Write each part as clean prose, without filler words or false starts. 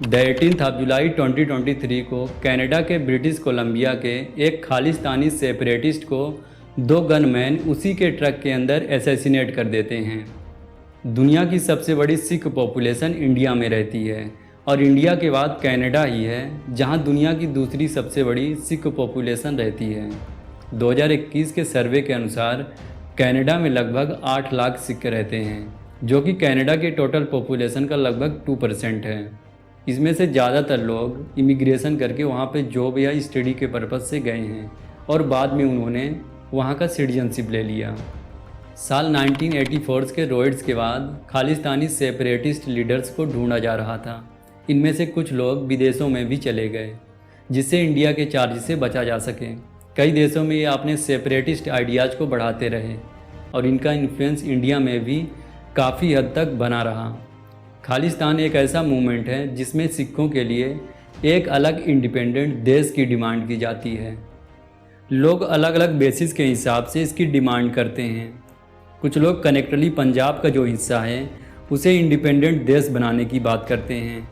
The 18th of July 2023 को Canada के British Columbia के एक खालिस्तानी सेपरेटिस्ट को दो गनमैन उसी के ट्रक के अंदर असैसिनेट कर देते हैं। दुनिया की सबसे बड़ी सिख पॉपुलेशन इंडिया में रहती है और इंडिया के बाद कनाडा ही है जहां दुनिया की दूसरी सबसे बड़ी सिख पॉपुलेशन रहती है। 2021 के सर्वे के अनुसार कनाडा में लगभग 8 लाख सिख रहते हैं, जो कि कनाडा के टोटल पॉपुलेशन का लगभग 2% है। इसमें से ज़्यादातर लोग इमिग्रेशन करके वहाँ पे जॉब या स्टडी के पर्पज़ से गए हैं और बाद में उन्होंने वहाँ का सिटीजनशिप ले लिया। साल 1984 के रॉयट्स के बाद खालिस्तानी सेपरेटिस्ट लीडर्स को ढूंढा जा रहा था। इनमें से कुछ लोग विदेशों में भी चले गए जिससे इंडिया के चार्ज से बचा जा सके। कई देशों में ये अपने सेपरेटिस्ट आइडियाज़ को बढ़ाते रहे और इनका इन्फ्लुएंस इंडिया में भी काफ़ी हद तक बना रहा। खालिस्तान एक ऐसा मूवमेंट है जिसमें सिखों के लिए एक अलग इंडिपेंडेंट देश की डिमांड की जाती है। लोग अलग अलग बेसिस के हिसाब से इसकी डिमांड करते हैं। कुछ लोग कनेक्टली पंजाब का जो हिस्सा है उसे इंडिपेंडेंट देश बनाने की बात करते हैं।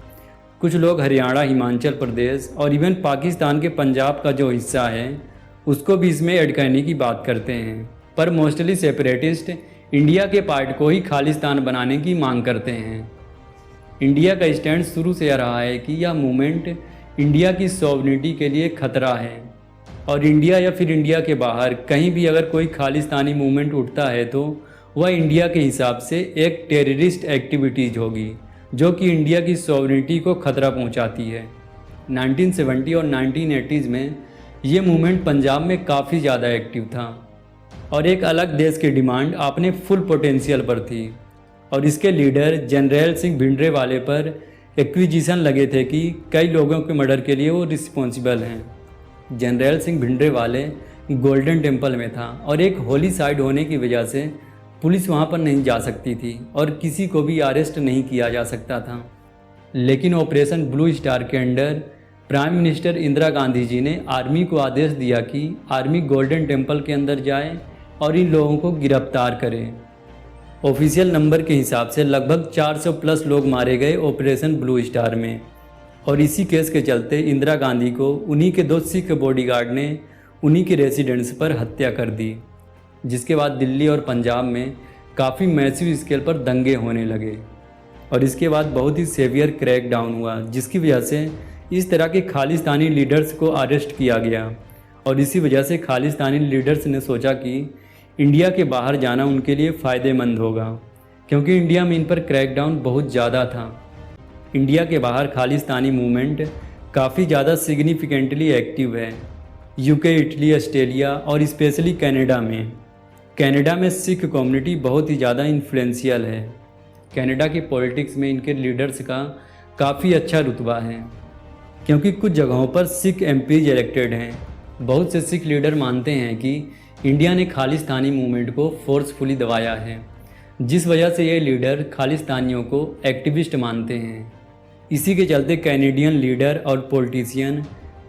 कुछ लोग हरियाणा, हिमाचल प्रदेश और इवन पाकिस्तान के पंजाब का जो हिस्सा है उसको भी इसमें ऐड करने की बात करते हैं। पर मोस्टली सेपरेटिस्ट इंडिया के पार्ट को ही खालिस्तान बनाने की मांग करते हैं। इंडिया का स्टैंड शुरू से यह रहा है कि यह मूवमेंट इंडिया की सॉवरेनिटी के लिए खतरा है और इंडिया या फिर इंडिया के बाहर कहीं भी अगर कोई खालिस्तानी मूवमेंट उठता है तो वह इंडिया के हिसाब से एक टेररिस्ट एक्टिविटीज़ होगी जो कि इंडिया की सॉवरेनिटी को खतरा पहुंचाती है। 1970 और 1980s में ये मूवमेंट पंजाब में काफ़ी ज़्यादा एक्टिव था और एक अलग देश की डिमांड अपने फुल पोटेंशियल पर थी और इसके लीडर जनरल सिंह भिंडरावाले पर एक्विजिशन लगे थे कि कई लोगों के मर्डर के लिए वो रिस्पॉन्सिबल हैं। General Singh Bhindranwale golden temple में था और एक होली साइट होने की वजह से पुलिस वहाँ पर नहीं जा सकती थी और किसी को भी अरेस्ट नहीं किया जा सकता था। लेकिन ऑपरेशन ब्लू स्टार के under prime minister Indira Gandhi ji ने आर्मी को आदेश दिया कि आर्मी गोल्डन टेम्पल के अंदर जाए और इन लोगों को गिरफ्तार करे। ऑफिशियल नंबर के हिसाब से लगभग 400 प्लस लोग मारे गए ऑपरेशन ब्लू स्टार में और इसी केस के चलते इंदिरा गांधी को उन्हीं के 2 सिख बॉडीगार्ड ने उन्हीं के रेसिडेंस पर हत्या कर दी, जिसके बाद दिल्ली और पंजाब में काफ़ी मैसिव स्केल पर दंगे होने लगे और इसके बाद बहुत ही सेवियर क्रैकडाउन हुआ जिसकी वजह से इस तरह के खालिस्तानी लीडर्स को अरेस्ट किया गया और इसी वजह से खालिस्तानी लीडर्स ने सोचा कि इंडिया के बाहर जाना उनके लिए फ़ायदेमंद होगा क्योंकि इंडिया में इन पर क्रैकडाउन बहुत ज़्यादा था। इंडिया के बाहर खालिस्तानी मूवमेंट काफ़ी ज़्यादा सिग्निफिकेंटली एक्टिव है यूके, इटली, ऑस्ट्रेलिया और स्पेशली कनाडा में। कनाडा में सिख कम्युनिटी बहुत ही ज़्यादा इन्फ्लुएंशियल है। कनाडा की पॉलिटिक्स में इनके लीडर्स का काफ़ी अच्छा रुतबा है क्योंकि कुछ जगहों पर सिख एमपीज इलेक्टेड हैं। बहुत से सिख लीडर मानते हैं कि इंडिया ने खालिस्तानी मूवमेंट को फोर्सफुली दबाया है, जिस वजह से ये लीडर खालिस्तानियों को एक्टिविस्ट मानते हैं। इसी के चलते कैनेडियन लीडर और पॉलिटिशियन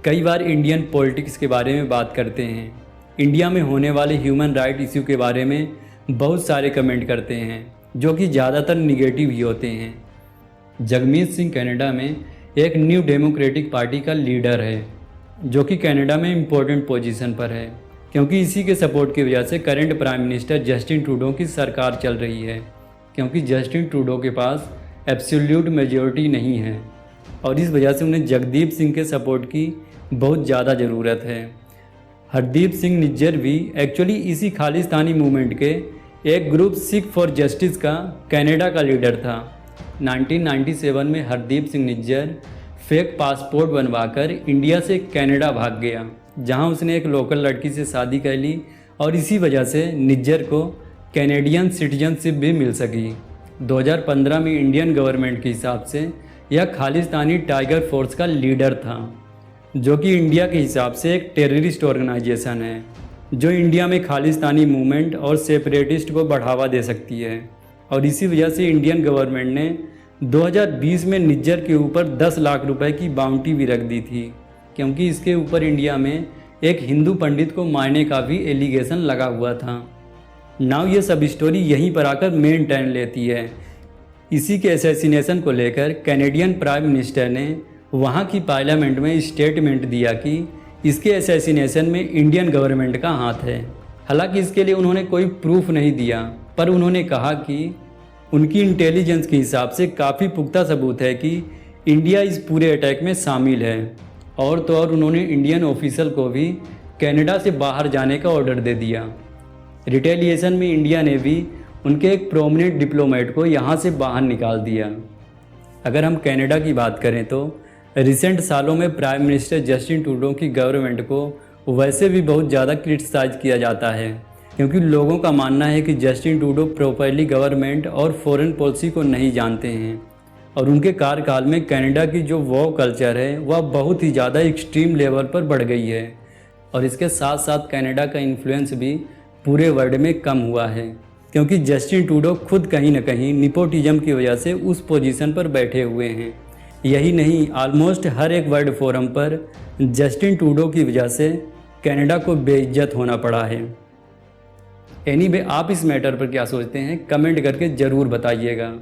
कई बार इंडियन पॉलिटिक्स के बारे में बात करते हैं। इंडिया में होने वाले ह्यूमन राइट इश्यू के बारे में बहुत सारे कमेंट करते हैं जो कि ज़्यादातर निगेटिव ही होते हैं। जगमीत सिंह कनाडा में एक न्यू डेमोक्रेटिक पार्टी का लीडर है जो कि कनाडा में इम्पोर्टेंट पोजीशन पर है क्योंकि इसी के सपोर्ट की वजह से current prime minister Justin Trudeau की सरकार चल रही है क्योंकि जस्टिन ट्रूडो के पास एब्सोल्यूट मेजॉरिटी नहीं है और इस वजह से उन्हें जगदीप सिंह के सपोर्ट की बहुत ज़्यादा ज़रूरत है। हरदीप सिंह निज्जर भी एक्चुअली इसी खालिस्तानी मूवमेंट के एक ग्रुप सिख फॉर जस्टिस का कनाडा का लीडर था। 1997 में हरदीप सिंह निज्जर फेक पासपोर्ट बनवाकर इंडिया से कनाडा भाग गया जहां उसने एक लोकल लड़की से शादी कर ली और इसी वजह से निज्जर को कैनेडियन सिटीजनशिप भी मिल सकी। 2015 में इंडियन गवर्नमेंट के हिसाब से यह खालिस्तानी टाइगर फोर्स का लीडर था जो कि इंडिया के हिसाब से एक टेररिस्ट ऑर्गेनाइजेशन है जो इंडिया में खालिस्तानी मूवमेंट और सेपरेटिस्ट को बढ़ावा दे सकती है और इसी वजह से इंडियन गवर्नमेंट ने 2020 में निज्जर के ऊपर 10 लाख रुपए की बाउंटी भी रख दी थी क्योंकि इसके ऊपर इंडिया में एक हिंदू पंडित को मारने का भी एलिगेशन लगा हुआ था। नाउ ये सब स्टोरी यहीं पर आकर मेन टर्न लेती है इसी के असैसिनेशन को लेकर कैनेडियन प्राइम मिनिस्टर ने वहाँ की पार्लियामेंट में स्टेटमेंट दिया कि इसके असैसिनेशन में इंडियन गवर्नमेंट का हाथ है। हालांकि इसके लिए उन्होंने कोई प्रूफ नहीं दिया, पर उन्होंने कहा कि उनकी इंटेलिजेंस के हिसाब से काफ़ी पुख्ता सबूत है कि इंडिया इस पूरे अटैक में शामिल है। और तो और उन्होंने इंडियन ऑफिसर को भी कनाडा से बाहर जाने का ऑर्डर दे दिया। रिटेलिएशन में इंडिया ने भी उनके एक प्रोमिनेंट डिप्लोमेट को यहाँ से बाहर निकाल दिया। अगर हम कनाडा की बात करें तो रिसेंट सालों में प्राइम मिनिस्टर जस्टिन ट्रूडो की गवर्नमेंट को वैसे भी बहुत ज़्यादा क्रिटिसाइज किया जाता है, क्योंकि लोगों का मानना है कि जस्टिन ट्रूडो प्रॉपरली गवर्नमेंट और फॉरेन पॉलिसी को नहीं जानते हैं और उनके कार्यकाल में कनाडा की जो वॉर कल्चर है वह बहुत ही ज़्यादा एक्सट्रीम लेवल पर बढ़ गई है। और इसके साथ साथ कनाडा का इन्फ्लुएंस भी पूरे वर्ल्ड में कम हुआ है, क्योंकि जस्टिन ट्रूडो खुद कहीं ना कहीं निपोटिज्म की वजह से उस पोजीशन पर बैठे हुए हैं। यही नहीं, ऑलमोस्ट हर एक वर्ल्ड फोरम पर जस्टिन ट्रूडो की वजह से कनाडा को बेइज्जत होना पड़ा है। एनीवे, आप इस मैटर पर क्या सोचते हैं कमेंट करके ज़रूर बताइएगा।